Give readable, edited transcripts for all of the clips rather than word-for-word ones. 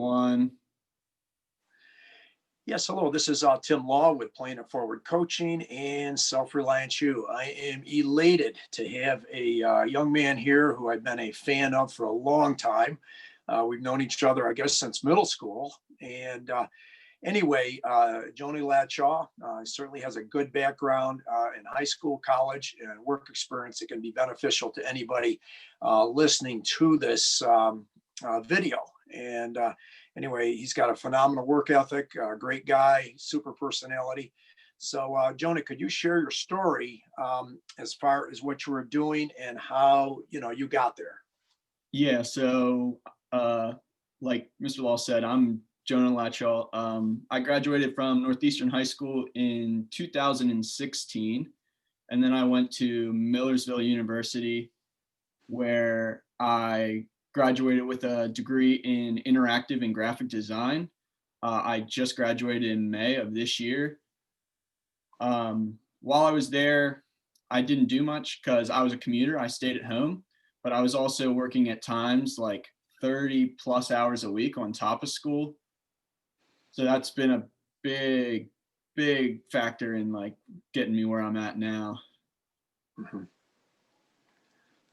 One. Yes, hello. This is Tim Law with Playing It Forward Coaching and Self-Reliance You. I am elated to have a young man here who I've been a fan of for a long time. We've known each other, I guess, since middle school. And anyway, Jonah Latshaw certainly has a good background in high school, college, and work experience that can be beneficial to anybody listening to this video. And anyway, he's got a phenomenal work ethic, great guy, super personality. So, Jonah, could you share your story as far as what you were doing and how you got there? Yeah, so like Mr. Law said, I'm Jonah Latshaw. I graduated from Northeastern High School in 2016, and then I went to Millersville University, where I graduated with a degree in interactive and graphic design. I just graduated in May of this year. While I was there, I didn't do much because I was a commuter. I stayed at home, but I was also working at times like 30 plus hours a week on top of school. So that's been a big factor in like getting me where I'm at now. Mhm.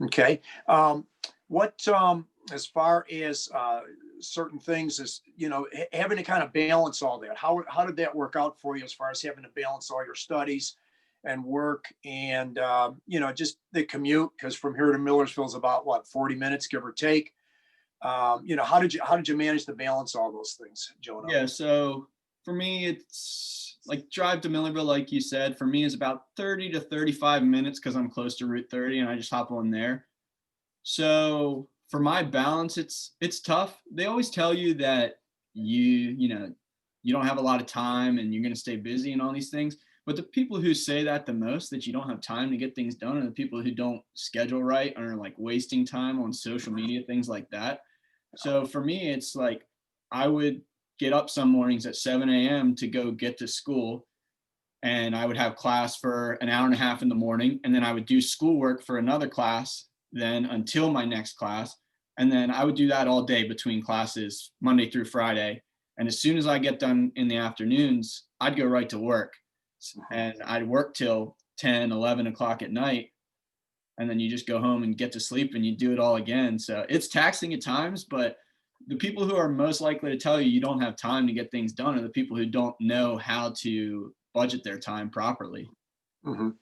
Okay. What as far as certain things as having to kind of balance all that, how did that work out for you as far as having to balance all your studies and work and just the commute, because from here to Millersville is about what, 40 minutes give or take. How did you manage to balance all those things, Jonah? Yeah, so for me, it's like drive to Millerville, like you said, for me is about 30 to 35 minutes because I'm close to Route 30 and I just hop on there. So for my balance, it's tough. They always tell you that you don't have a lot of time and you're going to stay busy and all these things. But the people who say that the most, that you don't have time to get things done, are the people who don't schedule right and are like wasting time on social media, things like that. So for me, it's like I would get up some mornings at 7 a.m. to go get to school, and I would have class for an hour and a half in the morning, and then I would do schoolwork for another class then until my next class. And then I would do that all day between classes, Monday through Friday. And as soon as I get done in the afternoons, I'd go right to work. And I'd work till 10, 11 o'clock at night. And then you just go home and get to sleep and you do it all again. So it's taxing at times, but the people who are most likely to tell you you don't have time to get things done are the people who don't know how to budget their time properly. Hmm.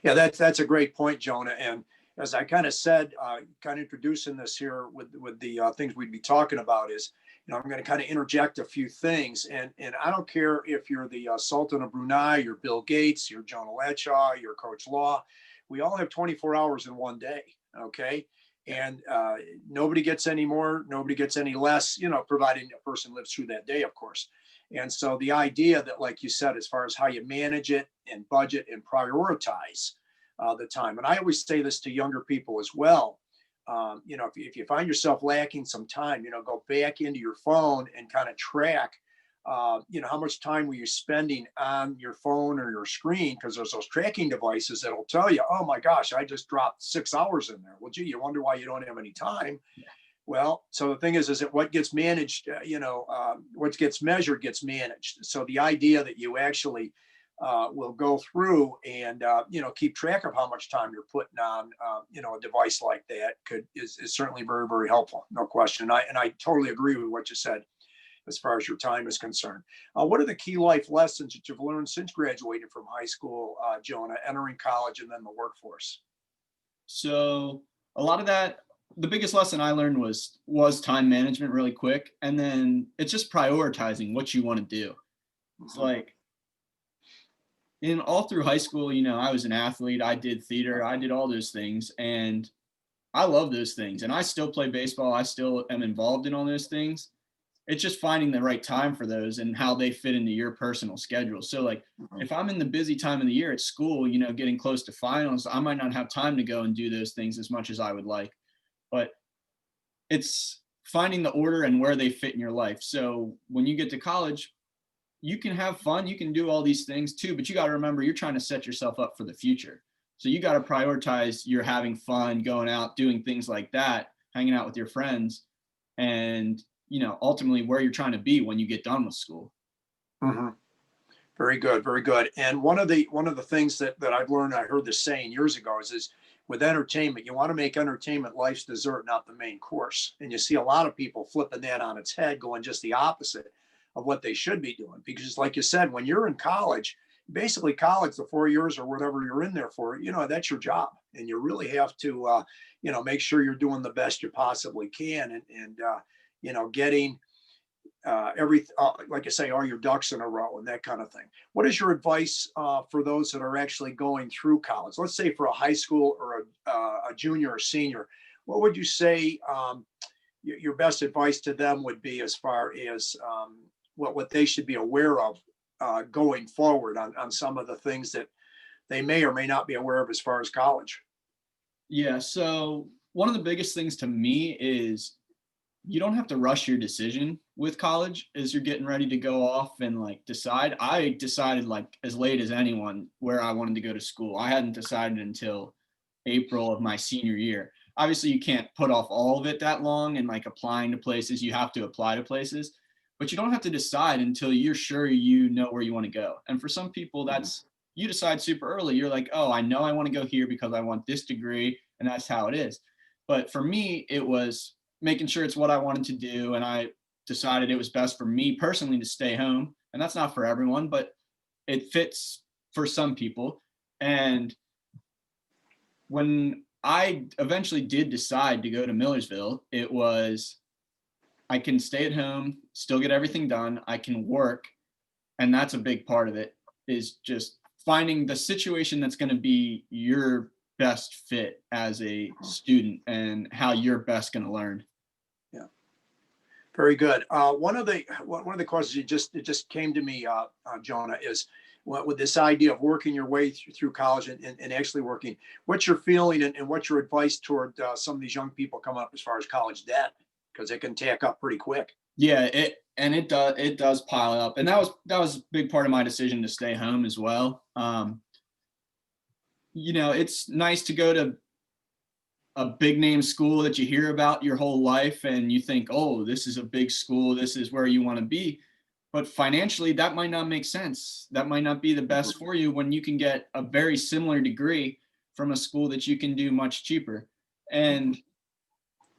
Yeah, that's a great point, Jonah. And as I kind of said, kind of introducing this here with the things we'd be talking about is, I'm going to kind of interject a few things, and I don't care if you're the Sultan of Brunei, you're Bill Gates, you're Jonah Latshaw, you're Coach Law. We all have 24 hours in one day, okay? And nobody gets any more, nobody gets any less, providing a person lives through that day, of course. And so the idea that, like you said, as far as how you manage it and budget and prioritize the time. And I always say this to younger people as well. If you find yourself lacking some time, go back into your phone and kind of track, how much time were you spending on your phone or your screen? Because there's those tracking devices that'll tell you, oh my gosh, I just dropped 6 hours in there. Well, gee, you wonder why you don't have any time. Well, so the thing is that what gets managed, what gets measured gets managed. So the idea that you actually will go through and keep track of how much time you're putting on a device like that is certainly very, very helpful, no question. And I totally agree with what you said as far as your time is concerned. What are the key life lessons that you've learned since graduating from high school, Jonah, entering college and then the workforce? So a lot of that, the biggest lesson I learned was time management really quick. And then it's just prioritizing what you want to do. It's like in all through high school, I was an athlete. I did theater. I did all those things. And I love those things. And I still play baseball. I still am involved in all those things. It's just finding the right time for those and how they fit into your personal schedule. So like if I'm in the busy time of the year at school, getting close to finals, I might not have time to go and do those things as much as I would like. But it's finding the order and where they fit in your life. So when you get to college, you can have fun, you can do all these things too, but you got to remember you're trying to set yourself up for the future. So you got to prioritize your having fun, going out, doing things like that, hanging out with your friends. And ultimately where you're trying to be when you get done with school. Mhm. Very good, very good. And one of the things that I've learned, I heard this saying years ago, is with entertainment, you want to make entertainment life's dessert, not the main course. And you see a lot of people flipping that on its head, going just the opposite of what they should be doing. Because, like you said, when you're in college, basically college, the 4 years or whatever you're in there for, that's your job, and you really have to, make sure you're doing the best you possibly can, and getting like I say, all your ducks in a row and that kind of thing. What is your advice for those that are actually going through college? Let's say for a high school or a junior or senior, what would you say your best advice to them would be as far as what they should be aware of going forward on some of the things that they may or may not be aware of as far as college? Yeah. So one of the biggest things to me is you don't have to rush your decision with college as you're getting ready to go off and like decide. I decided like as late as anyone where I wanted to go to school. I hadn't decided until April of my senior year. Obviously, you can't put off all of it that long and like applying to places. You have to apply to places, but you don't have to decide until you're sure you know where you want to go. And for some people, that's you decide super early. You're like, oh, I know I want to go here because I want this degree, and that's how it is. But for me, it was making sure it's what I wanted to do. And I decided it was best for me personally to stay home. And that's not for everyone, but it fits for some people. And when I eventually did decide to go to Millersville, it was I can stay at home, still get everything done, I can work. And that's a big part of it, is just finding the situation that's going to be your best fit as a student and how you're best going to learn. Yeah, very good. One of the questions it just came to me, Jonah, is with this idea of working your way through college and actually working. What's your feeling and what's your advice toward some of these young people coming up as far as college debt, because it can tack up pretty quick. Yeah, it does pile up. And that was a big part of my decision to stay home as well. It's nice to go to a big name school that you hear about your whole life and you think, oh, this is a big school, this is where you want to be. But financially, that might not make sense. That might not be the best for you when you can get a very similar degree from a school that you can do much cheaper. And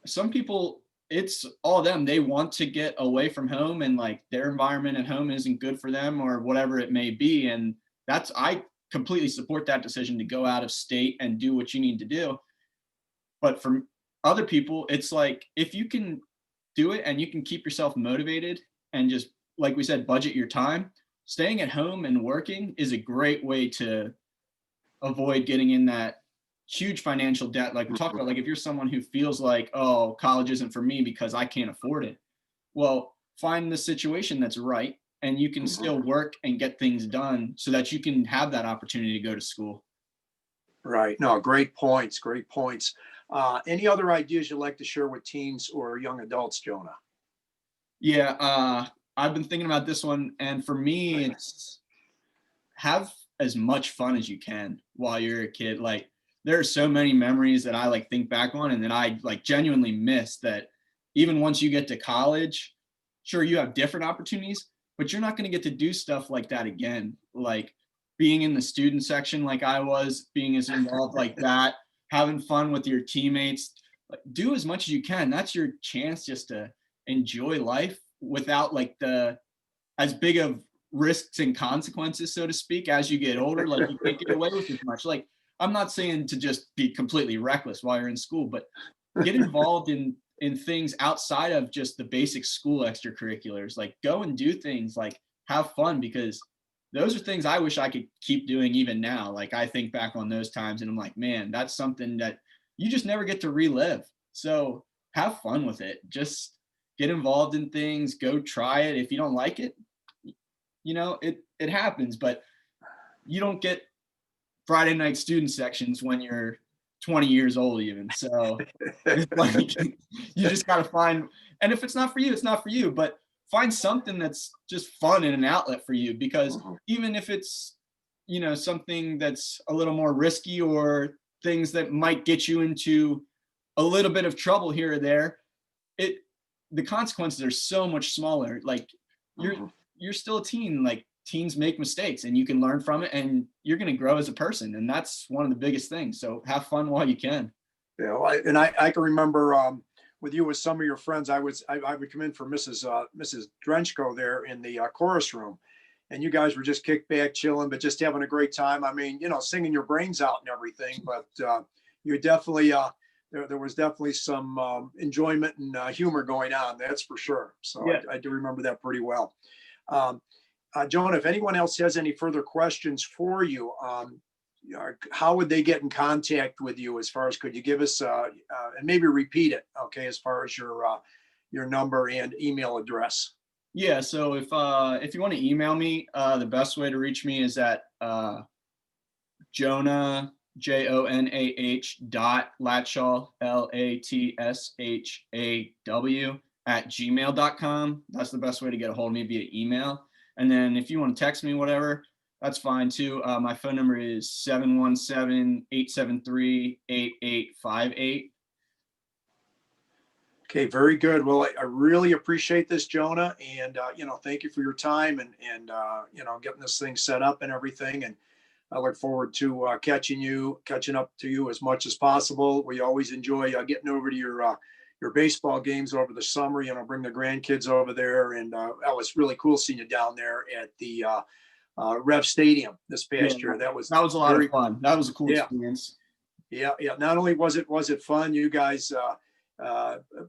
some people, it's all them. They want to get away from home and like their environment at home isn't good for them or whatever it may be. And I completely support that decision to go out of state and do what you need to do. But for other people, it's like if you can do it and you can keep yourself motivated and just, like we said, budget your time, staying at home and working is a great way to avoid getting in that huge financial debt. Like we talked about, like if you're someone who feels like, oh, college isn't for me because I can't afford it. Well, find the situation that's right and you can still work and get things done so that you can have that opportunity to go to school. Right. No, great points. Great points. Any other ideas you'd like to share with teens or young adults, Jonah? Yeah, I've been thinking about this one, and for me, it's have as much fun as you can while you're a kid. Like there are so many memories that I like think back on and that I like genuinely miss that even once you get to college, sure you have different opportunities, but you're not going to get to do stuff like that again. Like being in the student section like I was, being as involved like that, having fun with your teammates, like, do as much as you can. That's your chance just to enjoy life without like the as big of risks and consequences, so to speak, as you get older. Like you can't get away with as much. Like I'm not saying to just be completely reckless while you're in school, but get involved in things outside of just the basic school extracurriculars. Like go and do things, like have fun, because those are things I wish I could keep doing even now. Like I think back on those times and I'm like, man, that's something that you just never get to relive. So have fun with it. Just get involved in things, go try it. If you don't like it, it happens, but you don't get Friday night student sections when you're 20 years old even. So it's like you just got to find, and if it's not for you, it's not for you, but find something that's just fun and an outlet for you, because even if it's, something that's a little more risky or things that might get you into a little bit of trouble here or there, the consequences are so much smaller. Like you're still a teen. Like teens make mistakes, and you can learn from it, and you're going to grow as a person, and that's one of the biggest things. So have fun while you can. Yeah, well, I can remember with you with some of your friends, I would come in for Mrs. Drenchko there in the chorus room, and you guys were just kicked back, chilling, but just having a great time. I mean, singing your brains out and everything, but you definitely there was definitely some enjoyment and humor going on. That's for sure. So Yeah. I do remember that pretty well. Jonah, if anyone else has any further questions for you, how would they get in contact with you? As far as, could you give us and maybe repeat it, okay, as far as your number and email address? Yeah. So if you want to email me, the best way to reach me is at Jonah 𝙤𝙊𝘾𝙄𝘼 @gmail.com. That's the best way to get a hold of me, via email. And then if you want to text me, whatever, that's fine too. My phone number is 717-873-8858. Okay, very good. Well, I really appreciate this, Jonah, and thank you for your time and getting this thing set up and everything. And I look forward to catching up to you as much as possible. We always enjoy getting over to your baseball games over the summer. Bring the grandkids over there, and that was really cool seeing you down there at the Rev Stadium this past year. That was a lot of fun. That was a cool experience. Yeah. Not only was it fun, you guys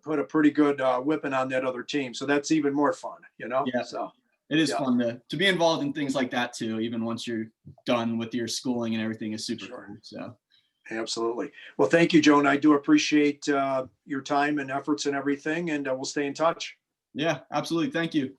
put a pretty good whipping on that other team, so that's even more fun. Yeah. So it is fun to be involved in things like that too, even once you're done with your schooling and everything is super cool. So absolutely. Well, thank you, Jonah. I do appreciate your time and efforts and everything, and we'll stay in touch. Yeah, absolutely. Thank you.